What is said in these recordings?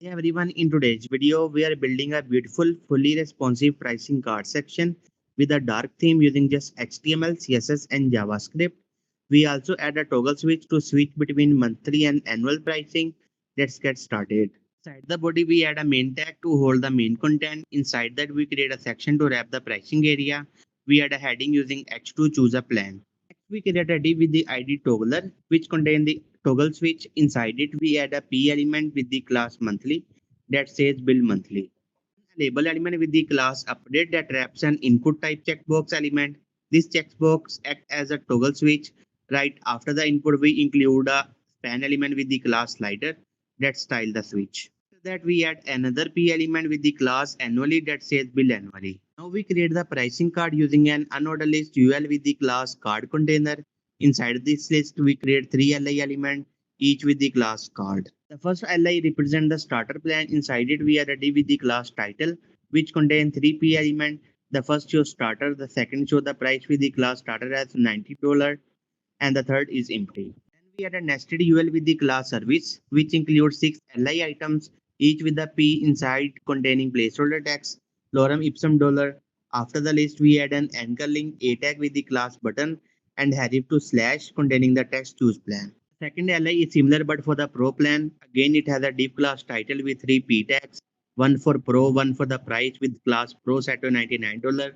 Hey everyone, in today's video, we are building a beautiful, fully responsive pricing card section with a dark theme using just HTML, CSS, and JavaScript. We also add a toggle switch to switch between monthly and annual pricing. Let's get started. Inside the body, we add a main tag to hold the main content. Inside that, we create a section to wrap the pricing area. We add a heading using H to choose a plan. We create a div with the ID toggler, which contain the toggle switch. Inside it, we add a P element with the class monthly that says bill monthly. Label element with the class update that wraps an input type checkbox element. This checkbox acts as a toggle switch. Right after the input, we include a span element with the class slider that style the switch. After that, we add another P element with the class annually that says bill annually. Now we create the pricing card using an unordered list UL with the class card container. Inside this list, we create three LI elements, each with the class card. The first LI represents the starter plan. Inside it, we are ready with the class title, which contains three P elements. The first shows starter, the second shows the price with the class starter as $90, and the third is empty. Then we add a nested UL with the class service, which includes six LI items, each with the P inside containing placeholder text, lorem ipsum dollar. After the list, we add an anchor link A tag with the class button and href to slash containing the text choose plan. Second LI is similar but for the Pro plan. Again, it has a div class title with three P tags, one for Pro, one for the price with class Pro set to $99,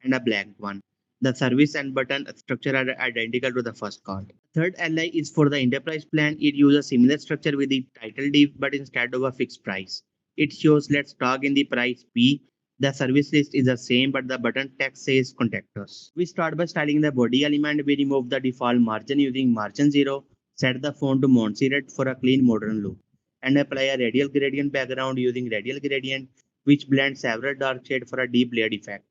and a blank one. The service and button structure are identical to the first card. Third LI is for the enterprise plan. It uses similar structure with the title div but instead of a fixed price. It shows let's talk in the price P. The service list is the same but the button text says contact us. We start by styling the body element. We remove the default margin using margin 0, set the font to Montserrat red for a clean modern look, and apply a radial gradient background using radial gradient which blends several dark shades for a deep layered effect.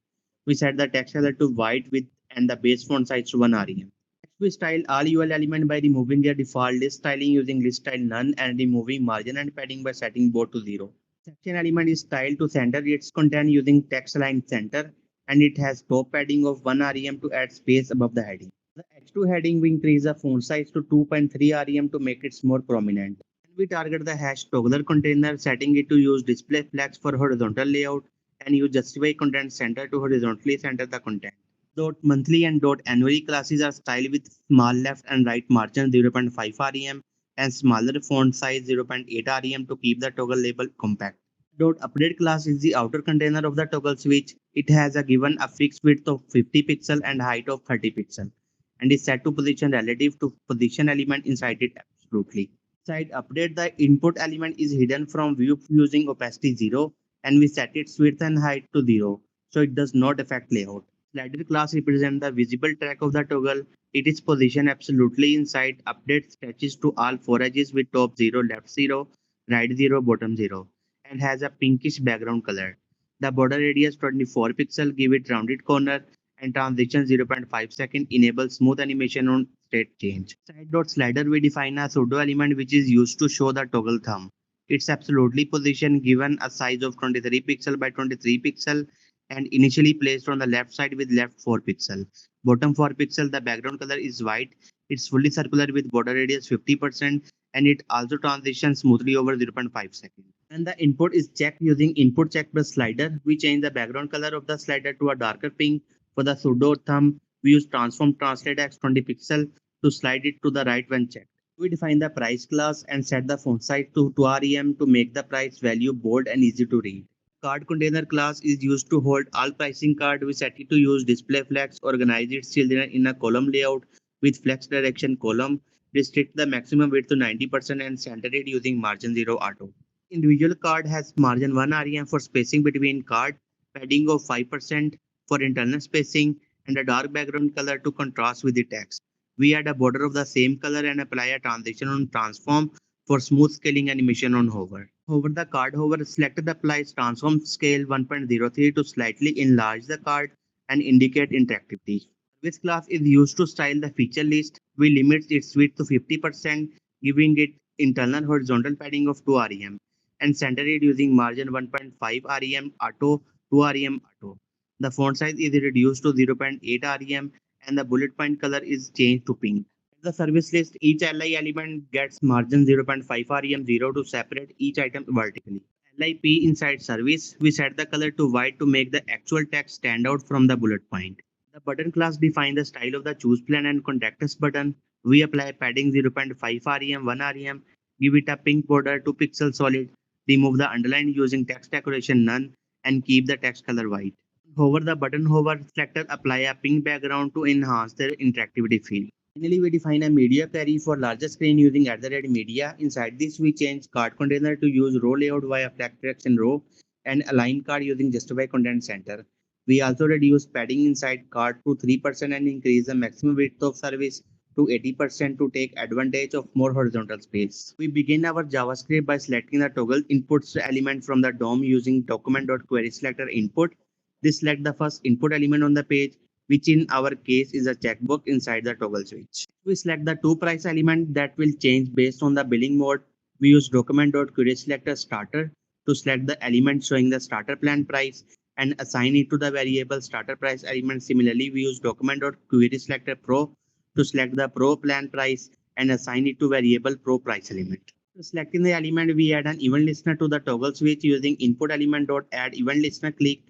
We set the text color to white with and the base font size to 1 rem. Next, we style all UL element by removing their default list styling using list style none and removing margin and padding by setting both to 0. Section element is styled to center its content using text align center, and it has top padding of 1 rem to add space above the heading. The H2 heading we increase the font size to 2.3 rem to make it more prominent. And we target the hash toggler container, setting it to use display flex for horizontal layout and use justify content center to horizontally center the content. Dot monthly and dot annually classes are styled with small left and right margin 0.5 rem and smaller font size 0.8 rem to keep the toggle label compact. Dot update class is the outer container of the toggle switch. It has a given a fixed width of 50 pixel and height of 30 pixel and is set to position relative to position element inside it absolutely. Side update, the input element is hidden from view using opacity 0 and we set its width and height to 0 so it does not affect layout. Slider class represents the visible track of the toggle. It is positioned absolutely inside. Update stretches to all four edges with top 0, left 0, right 0, bottom 0 and has a pinkish background color. The border radius 24 pixel give it rounded corner and transition 0.5 second enable smooth animation on state change. Side dot slider we define a pseudo element which is used to show the toggle thumb. It's absolutely positioned given a size of 23 pixel by 23 pixel and initially placed on the left side with left 4 pixel. Bottom 4 pixel the background color is white. It's fully circular with border radius 50% and it also transitions smoothly over 0.5 seconds. And the input is checked using input check plus slider. We change the background color of the slider to a darker pink. For the pseudo thumb, we use transform translate x 20 pixel to slide it to the right when checked. We define the price class and set the font size to 2 rem to make the price value bold and easy to read. Card container class is used to hold all pricing card. We set it to use display flex, organize its children in a column layout with flex direction column, restrict the maximum width to 90% and center it using margin 0 auto. Individual card has margin 1 rem for spacing between card, padding of 5% for internal spacing, and a dark background color to contrast with the text. We add a border of the same color and apply a transition on transform for smooth scaling animation on hover. Over the card hover, select the applies transform scale 1.03 to slightly enlarge the card and indicate interactivity. This class is used to style the feature list. We limit its width to 50%, giving it internal horizontal padding of 2 rem and center it using margin 1.5 rem auto 2 rem auto. The font size is reduced to 0.8 rem and the bullet point color is changed to pink. The service list, each LI element gets margin 0.5 rem0 to separate each item vertically. LIP inside service, we set the color to white to make the actual text stand out from the bullet point. The button class defines the style of the choose plan and contact us button. We apply padding 0.5 rem, 1 rem, give it a pink border, 2 pixels solid, remove the underline using text decoration none, and keep the text color white. Hover the button hover selector, apply a pink background to enhance the interactivity feel. Finally, we define a media query for larger screen using @media. Inside this, we change card container to use row layout via flag direction row and align card using justify content center. We also reduce padding inside card to 3% and increase the maximum width of service to 80% to take advantage of more horizontal space. We begin our JavaScript by selecting the toggle inputs element from the DOM using document.querySelector input. This select the first input element on the page, which in our case is a checkbox inside the toggle switch. We select the two price element that will change based on the billing mode. We use document.querySelector starter to select the element showing the starter plan price and assign it to the variable starter price element. Similarly, we use document.querySelector pro to select the pro plan price and assign it to variable pro price element. To selecting the element, we add an event listener to the toggle switch using input element.add event listener click.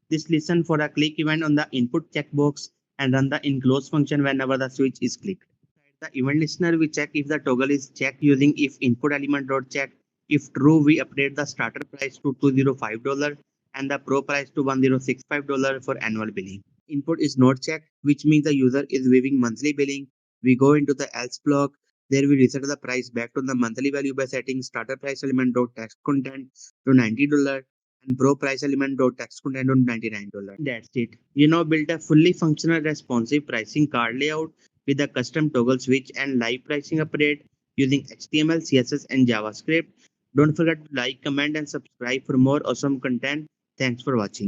This listen for a click event on the input checkbox and run the enclose function whenever the switch is clicked. The event listener, we check if the toggle is checked using if input element.check. If true, we update the starter price to $205 and the pro price to $1065 for annual billing. Input is not checked, which means the user is waiving monthly billing. We go into the else block. There we reset the price back to the monthly value by setting starter price element.text content to $90 and pro price element.text content on $99. That's it. You now built a fully functional responsive pricing card layout with a custom toggle switch and live pricing update using HTML, CSS, and JavaScript. Don't forget to like, comment, and subscribe for more awesome content. Thanks for watching.